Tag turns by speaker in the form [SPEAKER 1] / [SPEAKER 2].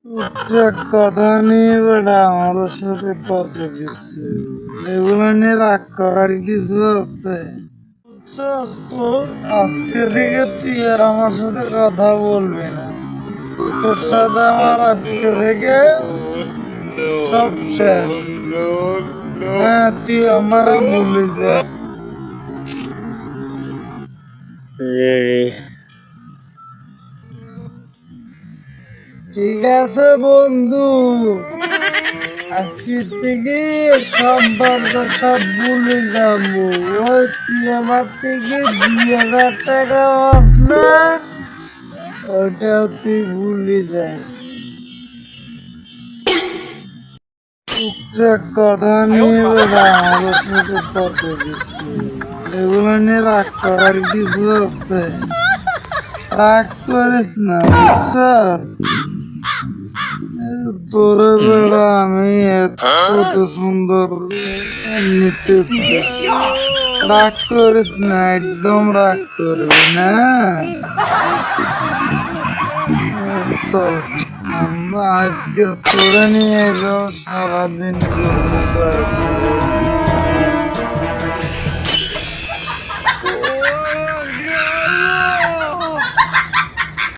[SPEAKER 1] একটা কথা নিয়ে বেটা আমাদের সাথে তর্ক দিচ্ছে, এগুলো নিয়ে রাগ করার কিছু আছে? বুঝছস তো, আজকে থেকে তুই আর আমার সাথে কথা বলবি না। তোর সাথে আমার আজকে থেকে সব শেষ। হ্যাঁ, তুই আমার ভুলে যা। ঠিক আছে বন্ধু, আজকে থেকে সব কথা ভুলে যাবো। ওই তুই আমার থেকে 2,000 টাকা পাস না, ওটাও তুই ভুলে যাস। টুকটাক কথা নিয়ে বেড়া আমাদের সাথে তর্ক দিচ্ছি, এগুলো নিয়ে রাগ করার কিছু আছে? রাগ করিস না, বুঝছস? তোরে বেড়া আমি কত সুন্দর নিতেছি। রাগ করিস না, একদম রাগ করবি না। চল, আমরা আজকে তোরে নিয়ে যাও সারাদিন ঘুরবো।